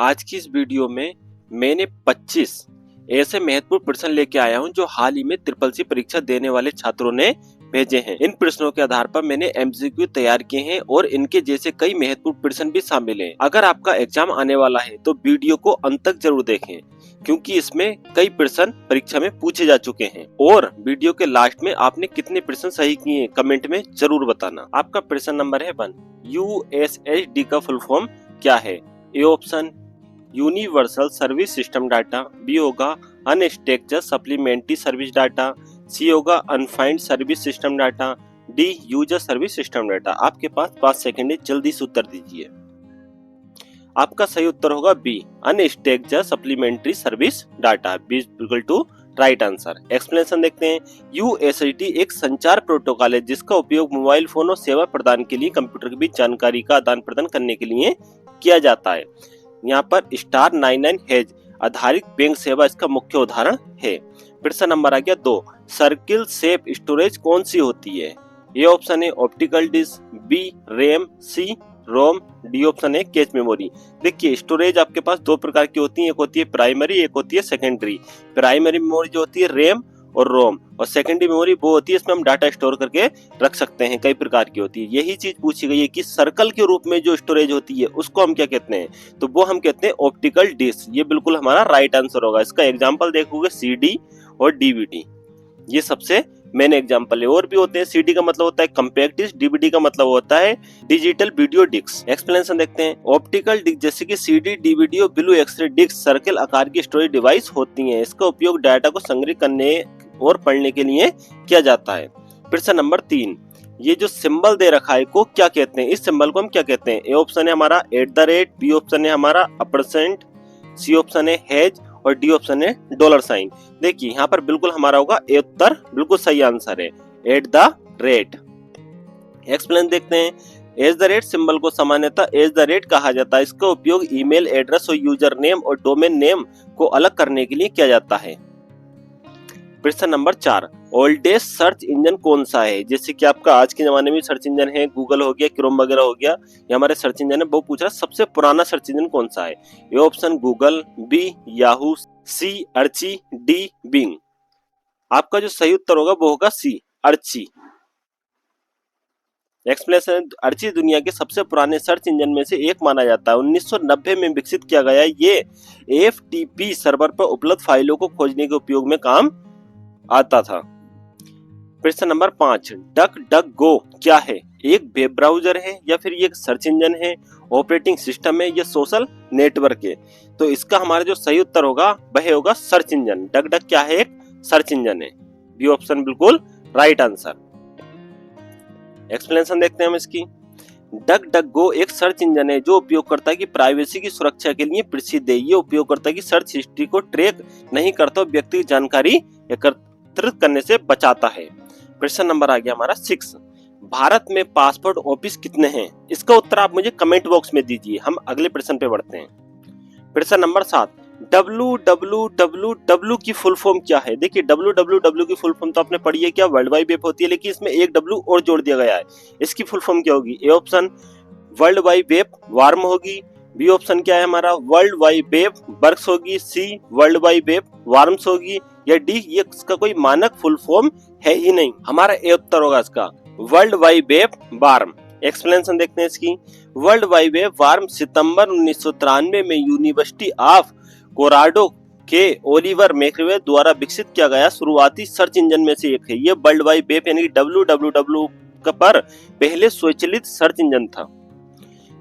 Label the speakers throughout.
Speaker 1: आज की इस वीडियो में मैंने 25 ऐसे महत्वपूर्ण प्रश्न लेके आया हूं जो हाल ही में ट्रिपल सी परीक्षा देने वाले छात्रों ने भेजे हैं। इन प्रश्नों के आधार पर मैंने एमसीक्यू तैयार किए हैं और इनके जैसे कई महत्वपूर्ण प्रश्न भी शामिल हैं। अगर आपका एग्जाम आने वाला है तो वीडियो को अंत तक जरूर देखें, क्योंकि इसमें कई प्रश्न परीक्षा में पूछे जा चुके हैं। और वीडियो के लास्ट में आपने कितने प्रश्न सही किए कमेंट में जरूर बताना। आपका प्रश्न नंबर है 1, यूएसएसडी का फुल फॉर्म क्या है? A option universal service system data, B होगा unstructured supplementary service data, C होगा unified service system data, D user service system data. आपके पास 5 सेकंड है, जल्दी से उत्तर दीजिए। आपका सही उत्तर होगा B, unstructured supplementary service data. B equal to right answer. Explanation देखते हैं। यूएसएसडी एक संचार प्रोटोकॉल है जिसका उपयोग मोबाइल फोन और सेवा प्रदान के लिए कंप्यूटर के बीच जानकारी का आदान प्रदान करने के लिए किया जाता है। यहाँ पर स्टार 99 आधारित बैंक सेवा इसका मुख्य उदाहरण है। प्रश्न नंबर आ गया 2, सर्किल शेप स्टोरेज कौन सी होती है? ए ऑप्शन है ऑप्टिकल डिस्क, बी रैम, सी रोम, डी ऑप्शन है कैच मेमोरी। देखिए स्टोरेज आपके पास दो प्रकार की होती है, एक होती है प्राइमरी, एक होती है सेकेंडरी। प्राइमरी मेमोरी जो होती है रैम और रोम, और सेकेंडरी मेमोरी वो होती है इसमें हम डाटा स्टोर करके रख सकते हैं, कई प्रकार की होती है। यही चीज पूछी गई है कि सर्कल के रूप में जो स्टोरेज होती है उसको हम क्या कहते हैं, तो वो हम कहते हैं ऑप्टिकल डिस्क। ये बिल्कुल हमारा राइट आंसर होगा। इसका एग्जांपल देखोगे सीडी और डीवीडी, ये सबसे मेन एग्जांपल है। और भी होते हैं, सीडी का मतलब होता है कम्पैक्ट डिस्क, डीवीडी का मतलब होता है डिजिटल वीडियो डिस्क। एक्सप्लेनेशन देखते हैं। ऑप्टिकल डिस्क जैसे कि सीडी, डीवीडी और ब्लू एक्सरे डिस्क सर्कल आकार की स्टोरेज डिवाइस होती हैं। इसका उपयोग डाटा को संग्रहित करने और पढ़ने के लिए किया जाता है। प्रश्न नंबर 3, ये जो सिंबल दे रखा है को क्या कहते हैं? इस सिंबल को हम क्या कहते हैं? ए ऑप्शन है हमारा @, बी ऑप्शन है हमारा %, सी ऑप्शन है हैज और डी ऑप्शन है $। देखिए यहाँ पर बिल्कुल हमारा होगा ए उत्तर, बिल्कुल सही आंसर है @। एक्सप्लेन देखते हैं। @ सिंबल को सामान्यतः @ कहा जाता है। इसका उपयोग ईमेल एड्रेस और यूजर नेम और डोमेन नेम को अलग करने के लिए किया जाता है। प्रश्न नंबर 4, ओल्डेस्ट सर्च इंजन कौन सा है? जैसे कि आपका आज के जमाने में सर्च इंजन है, गूगल हो गया, क्रोम वगैरह हो गया, ये हमारे सर्च इंजन है। वो पूछ रहा सबसे पुराना सर्च इंजन कौन सा है? A option Google, B Yahoo, C Archie, D Bing. आपका जो सही उत्तर होगा वो होगा सी अर्ची। एक्सप्लेनेशन, अर्ची दुनिया के सबसे पुराने सर्च इंजन में से एक माना जाता है। 1990 में विकसित किया गया। ये FTP सर्वर पर उपलब्ध फाइलों को खोजने के उपयोग में काम आता था। प्रश्न नंबर 5, डक डक गो क्या है? एक वेब ब्राउजर है या फिर ये एक सर्च इंजन है, ऑपरेटिंग सिस्टम है या सोशल नेटवर्क है? तो इसका हमारा जो सही उत्तर होगा वह होगा सर्च इंजन। डक डक क्या है? एक सर्च इंजन है। बी ऑप्शन बिल्कुल राइट आंसर। एक्सप्लेनेशन देखते हैं हम इसकी। डक डक गो एक सर्च इंजन है जो उपयोगकर्ता की प्राइवेसी की सुरक्षा के लिए प्रसिद्ध है। ये उपयोगकर्ता की सर्च हिस्ट्री को ट्रैक नहीं करता, व्यक्तिगत जानकारी एकत्रित करने से बचाता है। प्रश्न नंबर आ गया हमारा 6, भारत में पासपोर्ट ऑफिस कितने हैं? इसका उत्तर आप मुझे कमेंट बॉक्स में दीजिए। हम अगले प्रश्न पे बढ़ते हैं। प्रश्न नंबर 7, www की फुल फॉर्म क्या है? देखिए www की फुल फॉर्म तो आपने पढ़ी है, क्या वर्ल्ड वाइड वेब होती है, लेकिन इसमें एक W और जोड़ दिया गया है। इसकी फुल फॉर्म क्या होगी? A option world wide web warm होगी, बी ऑप्शन क्या है हमारा वर्ल्ड वाइड वेब वर्क्स होगी, सी वर्ल्ड वाइड वेब वार्म्स होगी, या डी ये इसका कोई मानक फुल फॉर्म है ही नहीं। हमारा ए उत्तर होगा इसका world wide web warm. Explanation देखते हैं इसकी। वर्ल्ड वाइड वेब वार्म सितंबर 1993 में यूनिवर्सिटी ऑफ कोलोराडो के ओलिवर मैकवे द्वारा विकसित किया गया शुरुआती सर्च इंजन में से एक है। ये वर्ल्ड वाइड वेब यानी www पर पहले स्वचालित सर्च इंजन था।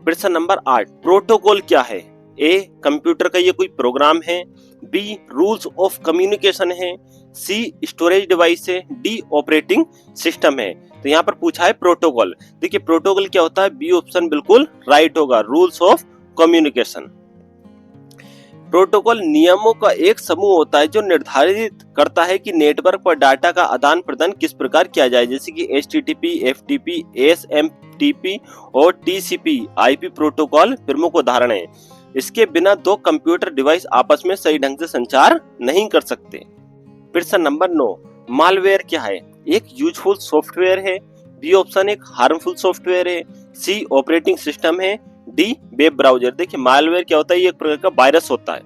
Speaker 1: प्रश्न नंबर 8, प्रोटोकॉल क्या है? ए कंप्यूटर का ये कोई प्रोग्राम है, बी रूल्स ऑफ कम्युनिकेशन है, सी स्टोरेज डिवाइस है, डी ऑपरेटिंग सिस्टम है। तो यहाँ पर पूछा है प्रोटोकॉल। देखिए प्रोटोकॉल क्या होता है? बी ऑप्शन बिल्कुल राइट होगा, रूल्स ऑफ कम्युनिकेशन। प्रोटोकॉल नियमों का एक समूह होता है जो निर्धारित करता है कि नेटवर्क पर डाटा का आदान प्रदान किस प्रकार किया जाए। जैसे कि HTTP, FTP, SMTP और TCP IP प्रोटोकॉल प्रमुख उदाहरण हैं। इसके बिना दो कंप्यूटर डिवाइस आपस में सही ढंग से संचार नहीं कर सकते। प्रश्न नंबर 9, मालवेयर क्या है? एक यूजफुल सॉफ्टवेयर है, बी ऑप्शन एक हार्मफुल सॉफ्टवेयर है, सी ऑपरेटिंग सिस्टम है, डी वेब ब्राउजर। देखिए मालवेयर क्या होता है, ये एक प्रकार का वायरस होता है,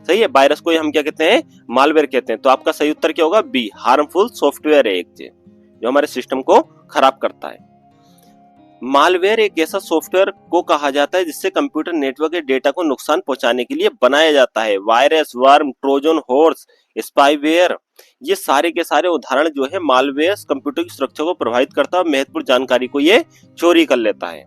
Speaker 1: सही है। वायरस को हम क्या कहते हैं, मालवेयर कहते हैं। तो आपका सही उत्तर क्या होगा, बी, हार्मफुल सॉफ्टवेयर है एक चीज जो हमारे सिस्टम को खराब करता है। मालवेयर एक ऐसा सॉफ्टवेयर को कहा जाता है जिससे कंप्यूटर नेटवर्क के डेटा को नुकसान पहुंचाने के लिए बनाया जाता है। Virus, worm, Trojan horse, spyware, ये सारे के सारे उदाहरण जो है मालवेयर कंप्यूटर की सुरक्षा को प्रभावित करता है और महत्वपूर्ण जानकारी को ये चोरी कर लेता है।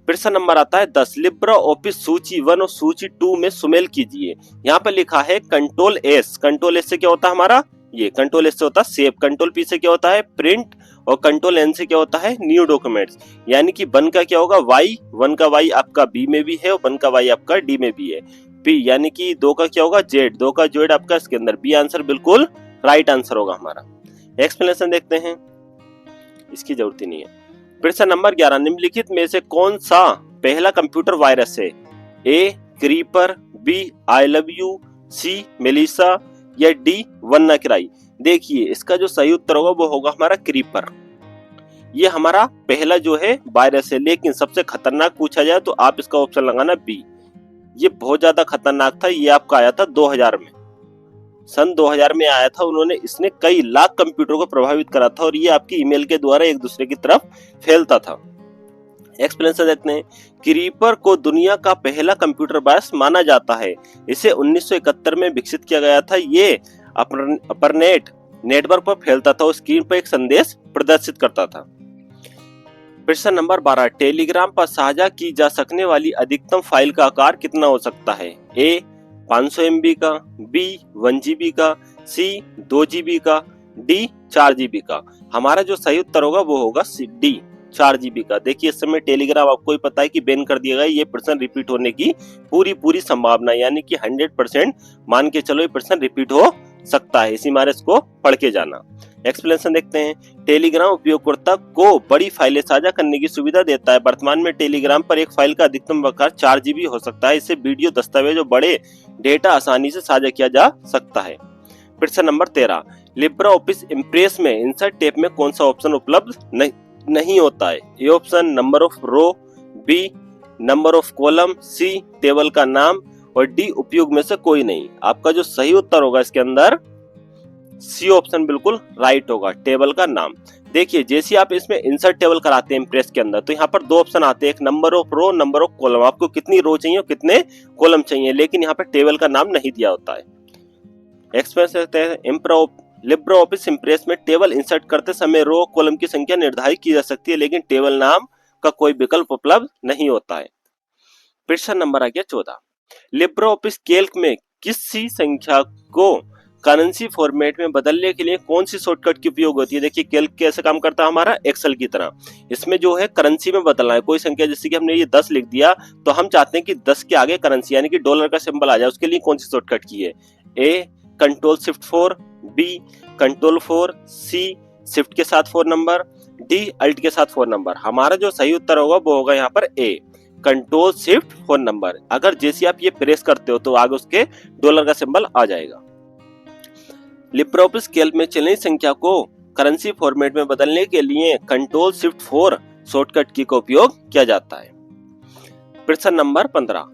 Speaker 1: प्रश्न नंबर आता है 10, लिब्रा ऑफिस सूची 1 और सूची 2 में सुमेल कीजिए। यहाँ पर लिखा है कंट्रोल एस, कंट्रोल एस से क्या होता है हमारा, ये कंट्रोल एस से होता है सेव, कंट्रोल पी से क्या होता है प्रिंट, और कंट्रोल एन से क्या होता है न्यू डॉक्यूमेंट्स। यानी कि 1 का क्या होगा वाई, 1 का वाई आपका बी में भी है और 1 का वाई आपका डी में भी है। पी यानी कि 2 का क्या होगा जेड, 2 का जेड आपका इसके अंदर, बी आंसर बिल्कुल राइट आंसर होगा हमारा। एक्सप्लेनेशन देखते हैं, इसकी जरूरत ही नहीं है। प्रश्न नंबर 11, निम्नलिखित में से कौन सा पहला कंप्यूटर वायरस है, A creeper, B I love you, C Melissa या डी वन्नाक्राई। देखिए इसका जो सही उत्तर होगा वो होगा हमारा क्रीपर। ये हमारा पहला जो है वायरस है, लेकिन सबसे खतरनाक पूछा जाए तो आप इसका ऑप्शन लगाना बी। ये बहुत ज्यादा खतरनाक था, ये आपका आया था 2000 में, सन 2000 में आया था। उन्होंने इसने कई लाख कंप्यूटरों को प्रभावित करा था और ये आपकी ईमेल के द्वारा एक दूसरे की तरफ फैलता था। एक्सप्लेनेशन देते हैं, क्रीपर को दुनिया का पहला कंप्यूटर वायरस माना जाता है। इसे 1971 में विकसित किया गया था। ये अपर्नेट नेटवर्क पर फैलता था और स्क्रीन पर एक संदेश प्रदर्शित करता था। प्रश्न नंबर 12, टेलीग्राम पर साझा की जा सकने वाली अधिकतम फाइल का आकार कितना हो सकता है, ए 500 MB का, बी 1 GB का, सी 2 GB का, डी 4 GB का। हमारा जो सही उत्तर होगा वो होगा डी 4 GB का। देखिए इस समय टेलीग्राम आपको ही पता है कि बैन कर दिया गया, ये प्रश्न रिपीट होने की पूरी संभावना, यानी कि 100% मान के चलो ये प्रश्न रिपीट हो सकता है, इसी मारे इसको पढ़ के जाना। एक्सप्लेनेशन देखते हैं, टेलीग्राम उपयोगकर्ता को बड़ी फाइलें साझा करने की सुविधा देता है। वर्तमान में टेलीग्राम पर एक फाइल का अधिकतम आकार 4 GB हो सकता है। इससे वीडियो, दस्तावेज और बड़े डेटा आसानी से साझा किया जा सकता है। प्रश्न नंबर 13, लिब्रा ऑफिस इम्प्रेस में इंसर्ट टैब में कौन सा ऑप्शन उपलब्ध नहीं होता है, A option number of row, B number of column, C table का नाम और डी उपयोग में से कोई नहीं। आपका जो सही उत्तर होगा इसके अंदर सी ऑप्शन बिल्कुल राइट होगा, टेबल का नाम। देखिए जैसे आप इसमें इंसर्ट टेबल कराते हैं इम्प्रेस के अंदर, तो यहाँ पर 2 ऑप्शन आते हैं, एक number of row, number of column, आपको कितनी रो चाहिए और कितने कॉलम चाहिए, लेकिन यहाँ पर टेबल का नाम नहीं दिया होता है। एक्सप्लेन करते हैं, लिब्रा ऑफिस इम्प्रेस में टेबल इंसर्ट करते समय रो कॉलम की संख्या निर्धारित की जा सकती है, लेकिन टेबल नाम का कोई विकल्प उपलब्ध नहीं होता है। प्रश्न नंबर आ गया 14, लिब्रा ऑफिस कैल्क में किसी संख्या को करेंसी फॉर्मेट में बदलने के लिए कौन सी शॉर्टकट की उपयोग होती है। देखिए कैल्क कैसे काम करता है हमारा, एक्सेल की तरह। इसमें जो है करेंसी में बदलना है, कोई संख्या जैसे कि हमने ये 10 लिख दिया तो हम चाहते हैं कि 10 के आगे करेंसी यानी कि डॉलर का सिंबल आ जाए, उसके लिए कौन सी शॉर्टकट की है, ए कंट्रोल शिफ्ट 4, बी कंट्रोल 4, सी शिफ्ट के साथ 4 नंबर, डी अल्ट के साथ 4 नंबर। हमारा जो सही उत्तर होगा वो होगा यहाँ पर ए कंट्रोल शिफ्ट 4 नंबर। अगर जैसे आप ये प्रेस करते हो तो आगे उसके डॉलर का सिंबल आ जाएगा। लिब्रा ऑफिस कैल्क में चलनी संख्या को करेंसी फॉर्मेट में बदलने के लिए कंट्रोल शिफ्ट 4 शॉर्टकट की का उपयोग किया जाता है। प्रश्न नंबर 15,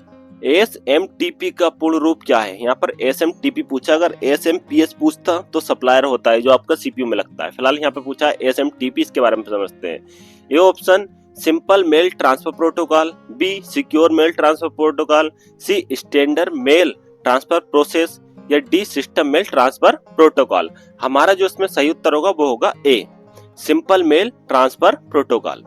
Speaker 1: SMTP का पूर्ण रूप क्या है। यहाँ पर SMTP पूछा, अगर SMPS पूछता तो सप्लायर होता है जो आपका CPU में लगता है। फिलहाल यहाँ पे पूछा है SMTP, इसके बारे में समझते हैं। ये option simple mail transfer protocol, B secure mail transfer protocol, C standard mail transfer process या D system mail transfer protocol. हमारा जो इसमें सही उत्तर होगा वो होगा A simple mail transfer protocol.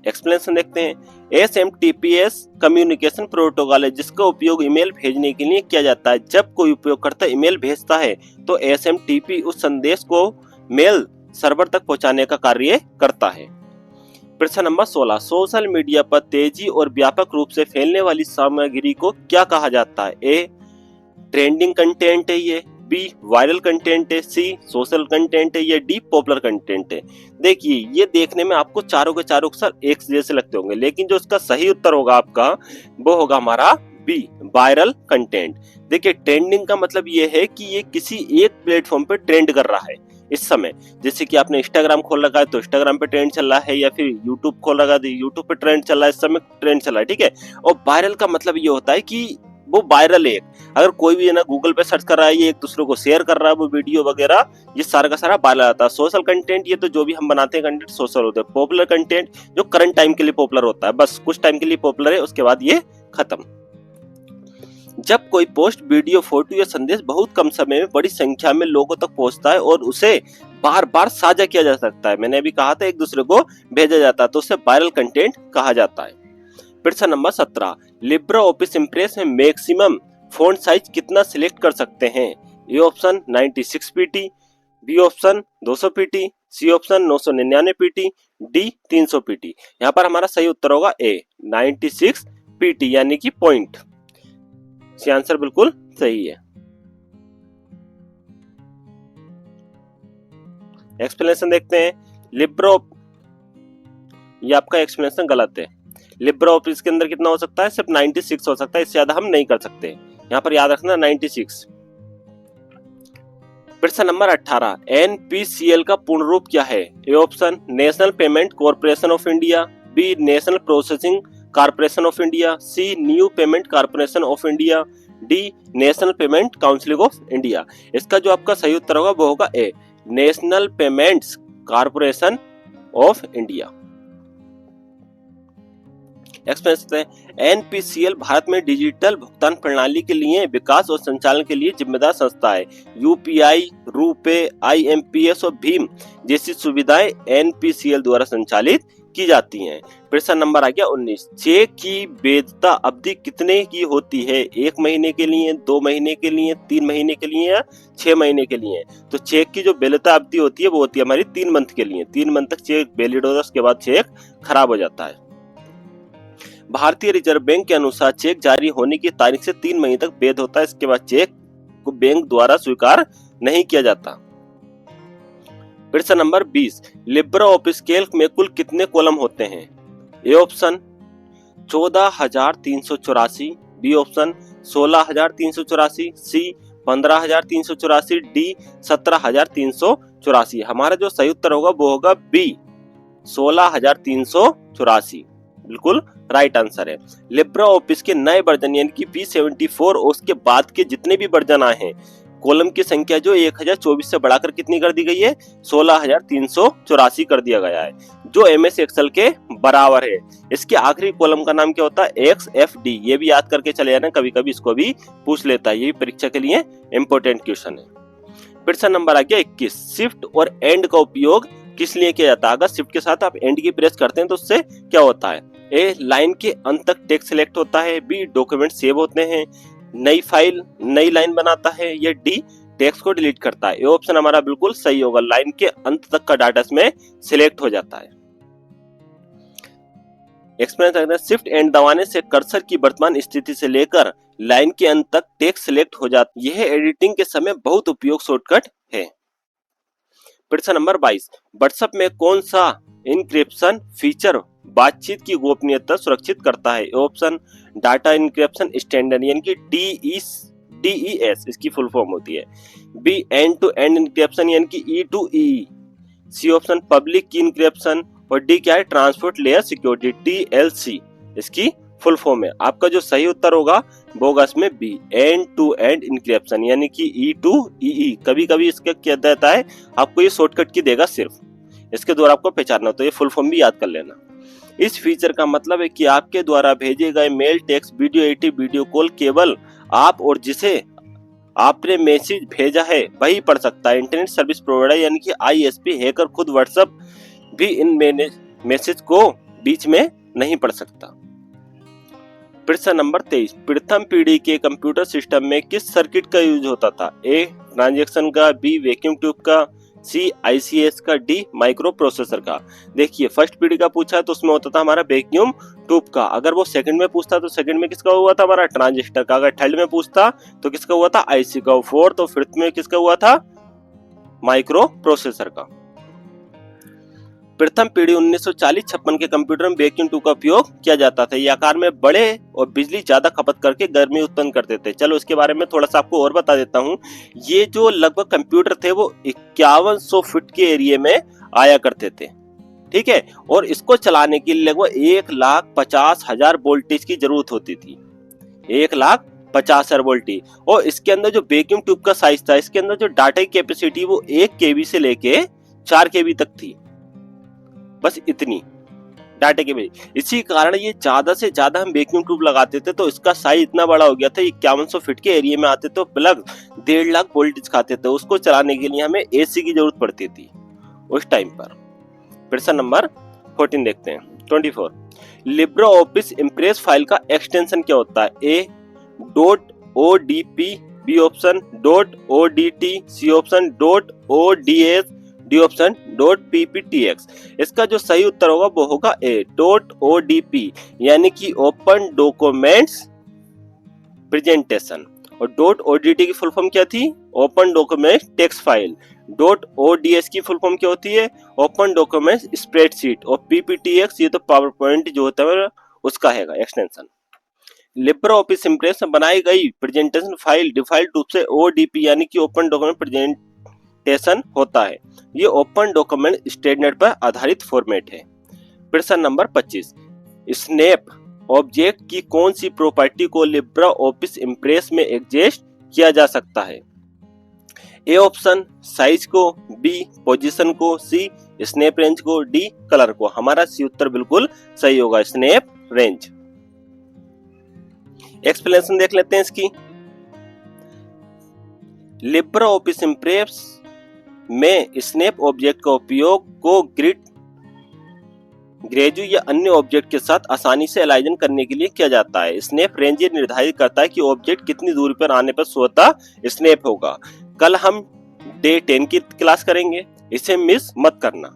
Speaker 1: Explanation देखते हैं, SMTPS कम्युनिकेशन प्रोटोकॉल है जिसका उपयोग ईमेल भेजने के लिए किया जाता है। जब कोई उपयोगकर्ता ईमेल भेजता है तो SMTP उस संदेश को मेल सर्वर तक पहुंचाने का कार्य करता है। प्रश्न नंबर 16, सोशल मीडिया पर तेजी और व्यापक रूप से फैलने वाली सामग्री को क्या कहा जाता है, ए ट्रेंडिंग कंटेंट है, ये बी वायरल कंटेंट है, सी सोशल कंटेंट है, ये डी पॉपुलर कंटेंट है। देखिए ये देखने में आपको चारों के चारों अक्सर एक जैसे लगते होंगे, लेकिन जो इसका सही उत्तर होगा आपका वो होगा हमारा बी वायरल कंटेंट। देखिए ट्रेंडिंग का मतलब ये है कि ये किसी एक प्लेटफॉर्म पे ट्रेंड कर रहा है, इस समय। जैसे कि आपने इंस्टाग्राम खोल रखा है तो इंस्टाग्राम पे ट्रेंड चल रहा है, या फिर यूट्यूब खोल रखा है तो यूट्यूब पे ट्रेंड चल रहा है, इस समय ट्रेंड चल रहा है, ठीक है। और वायरल का मतलब ये होता है कि वो वायरल है। अगर कोई भी है ना गूगल पे सर्च कर रहा है, ये एक दूसरे को शेयर कर रहा है वो वीडियो वगैरह, ये सारा का सारा वायरल आता है। सोशल कंटेंट, ये तो जो भी हम बनाते हैं कंटेंट सोशल होता है। पॉपुलर कंटेंट जो करंट टाइम के लिए पॉपुलर होता है, बस कुछ टाइम के लिए पॉपुलर है, उसके बाद ये खत्म। जब कोई पोस्ट, वीडियो, फोटो या संदेश बहुत कम समय में बड़ी संख्या में लोगों तक पहुंचता है और उसे बार बार साझा किया जा सकता है, मैंने अभी कहा था एक दूसरे को भेजा जाता है, तो उसे वायरल कंटेंट कहा जाता है। प्रश्न नंबर 17, लिब्रा ऑफिस इम्प्रेस में मैक्सिमम फॉन्ट साइज कितना सिलेक्ट कर सकते हैं? A option 96 PT, B option 200 PT, C option 999 PT, D 300 PT. यहाँ पर हमारा सही उत्तर होगा ए 96 पीटी यानी कि पॉइंट। इसका आंसर बिल्कुल सही है। एक्सप्लेनेशन देखते हैं। लिब्रा, ये आपका एक्सप्लेनेशन गलत है। लिब्रा ऑफिस के अंदर कितना हो सकता है? सिर्फ 96 हो सकता है, इससे ज्यादा हम नहीं कर सकते। यहाँ पर याद रखना 96। प्रश्न नंबर 18, एनपीसीएल का पूर्ण रूप क्या है? A option national payment corporation of India, B national processing corporation of India, C new payment corporation of India, D national payment council of India. इसका जो आपका सही उत्तर होगा वो होगा A national payments corporation of India. NPCL Bharat में digital भुगतान प्रणाली के लिए विकास और संचालन के लिए जिम्मेदार संस्था है। यूपीआई, रुपे, आईएमपीएस और भीम जैसी सुविधाएं एनपीसीएल द्वारा संचालित की जाती हैं। प्रश्न नंबर आ गया 19, चेक की वैधता अवधि कितने की होती है? 1 महीने के लिए, 2 महीने के लिए, 3 महीने के लिए या 6 महीने के लिए? तो चेक की जो वैधता अवधि होती है वो होती है हमारी 3 मंथ के लिए। 3 मंथ तक चेक वैलिड होता है, उसके बाद चेक खराब हो जाता है। भारतीय रिजर्व बैंक के अनुसार चेक जारी होने की तारीख से 3 महीने तक वैध होता है, इसके बाद चेक को बैंक द्वारा स्वीकार नहीं किया जाता। प्रश्न नंबर 20, लिब्रा ऑफिस कैल्क में कुल कितने कॉलम होते हैं? A option 14,384, B option 16,384, C 15,384, D 17,384। हमारा जो सही उत्तर होगा वो होगा बी 16,384, बिल्कुल राइट आंसर है। लिब्रा ऑफिस के नए वर्जन यानी कि V74 और उसके बाद के जितने भी वर्जन आए हैं, कॉलम की संख्या जो 1024 से बढ़ाकर कितनी कर दी गई है? 16,384 कर दिया गया है, जो MS एक्सेल के बराबर है। इसके आखिरी कॉलम का नाम क्या होता है? XFD। ये भी याद करके चले जाना, कभी कभी इसको भी पूछ लेता है, ये भी परीक्षा के लिए इंपॉर्टेंट क्वेश्चन है। प्रश्न नंबर आ गया 21, शिफ्ट और एंड का उपयोग किस लिए किया जाता है? अगर शिफ्ट के साथ आप एंड की प्रेस करते हैं तो उससे क्या होता है? ए लाइन के अंत तक टेक्स्ट सिलेक्ट होता है, बी डॉक्यूमेंट सेव होते हैं, नई फाइल नई लाइन बनाता है, या डी टेक्स्ट को डिलीट करता है। ये ऑप्शन हमारा बिल्कुल सही होगा, लाइन के अंत तक का डाटा इसमें सिलेक्ट हो जाता है। एक्सप्लेन, शिफ्ट एंड दबाने से कर्सर की वर्तमान स्थिति से लेकर लाइन के अंत तक टेक्स्ट सिलेक्ट हो जाता है। यह एडिटिंग के समय बहुत उपयोग शॉर्टकट है। प्रश्न नंबर 22, व्हाट्सएप में कौन सा इनक्रिप्शन फीचर बातचीत की गोपनीयता सुरक्षित करता है? ऑप्शन डाटा इनक्रिप्शन स्टैंडर्ड यानी कि DES इसकी फुल फॉर्म होती है, B end to end encryption यानी कि E2EE, C option public key encryption, और डी क्या है? ट्रांसपोर्ट लेयर सिक्योरिटी TLC इसकी फुल फॉर्म है। आपका जो सही उत्तर होगा वो होगा इसमें B end to end encryption यानी कि E2EE। कभी कभी इसका क्या देता है आपको, ये शॉर्टकट की देगा, सिर्फ इसके द्वारा आपको पहचानना, तो ये फुल फॉर्म भी याद कर लेना। इस फीचर का मतलब है कि आपके द्वारा भेजे गए mail, text, video editing, video call केवल आप और जिसे आपने मैसेज भेजा है वही पढ़ सकता है। इंटरनेट सर्विस प्रोवाइडर यानी कि ISP, हैकर खुद व्हाट्सएप भी इन मैसेज को बीच में नहीं पढ़ सकता। प्रश्न नंबर 23, प्रथम पीढ़ी के कंप्यूटर सिस्टम में किस सर्किट का यूज होता था? ए ट्रांजैक्शन का, बी वैक्यूम ट्यूब का, सी ICS का, डी माइक्रो प्रोसेसर का। देखिए फर्स्ट पीढ़ी का पूछा है तो उसमें होता था हमारा वैक्यूम ट्यूब का। अगर वो सेकंड में पूछता तो सेकंड में किसका हुआ था? हमारा ट्रांजिस्टर का। अगर थर्ड में पूछता तो किसका हुआ था? IC का। फोर्थ और फिफ्थ में किसका हुआ था? माइक्रो प्रोसेसर का। प्रथम पीढ़ी 1940-56 के कंप्यूटर में वैक्यूम ट्यूब का उपयोग किया जाता था। ये आकार में बड़े और बिजली ज्यादा खपत करके गर्मी उत्पन्न करते थे। चलो इसके बारे में थोड़ा सा आपको और बता देता हूँ। ये जो लगभग कंप्यूटर थे वो 5100 फीट के एरिया में आया करते थे, ठीक है, और इसको चलाने के लिए लगभग 1,50,000 वोल्टेज की जरूरत होती थी। 1,50,000 वोल्टेज। और इसके अंदर जो वैक्यूम ट्यूब का साइज था, इसके अंदर जो डाटा की कैपेसिटी वो 1 केबी से लेके 4 केबी तक थी, बस इतनी डाटा के लिए। इसी कारण ये ज्यादा से ज्यादा हम वैक्यूम ट्यूब लगाते थे तो इसका साइज इतना बड़ा हो गया था। 5100 फीट के एरिया में आते तो प्लग 1.5 लाख वोल्टेज खाते थे। उसको चलाने के लिए हमें एसी की जरूरत पड़ती थी उस टाइम पर। प्रश्न नंबर 14 देखते हैं। 24 लिब्रो ऑफिस इम्प्रेस फाइल का एक्सटेंशन क्या होता है? A .odp, B option .odt, C option .ods, D option .pptx। इसका जो सही उत्तर होगा वो होगा ए .odp, यानी कि ओपन डॉक्यूमेंट्स प्रेजेंटेशन। और .odt की फुल फॉर्म क्या थी? Open document text file. .ods की फुल फॉर्म क्या होती है? Open document spreadsheet. और pptx ये तो पावर पॉइंट जो होता है उसका है एक्सटेंशन। लिब्रो ऑफिस इम्प्रेस में बनाई गई प्रेजेंटेशन फाइल डिफॉल्ट रूप से ODP यानी कि ओपन डॉक्यूमेंट प्रेजेंटेशन होता है। ये ओपन डॉक्यूमेंट स्टैंडर्ड पर आधारित फॉर्मेट है। प्रश्न नंबर 25 स्नैप ऑब्जेक्ट की कौन सी प्रॉपर्टी को लिब्रो ऑफिस इम्प्रेस में एडजस्ट किया जा सकता है? ए ऑप्शन साइज को, बी पोजीशन को, सी स्नैप रेंज को, डी कलर को। हमारा सी उत्तर बिल्कुल सही होगा, स्नैप रेंज। एक्सप्लेनेशन देख लेते हैं इसकी। लिब्रो ऑफिस इम्प्रेस में स्नैप ऑब्जेक्ट का उपयोग को ग्रिड, ग्रेजू या अन्य ऑब्जेक्ट के साथ आसानी से अलाइन करने के लिए किया जाता है। स्नैप रेंज ये निर्धारित करता है कि ऑब्जेक्ट कितनी दूरी पर आने पर स्वतः स्नैप होगा। कल हम डे 10 की क्लास करेंगे, इसे मिस मत करना।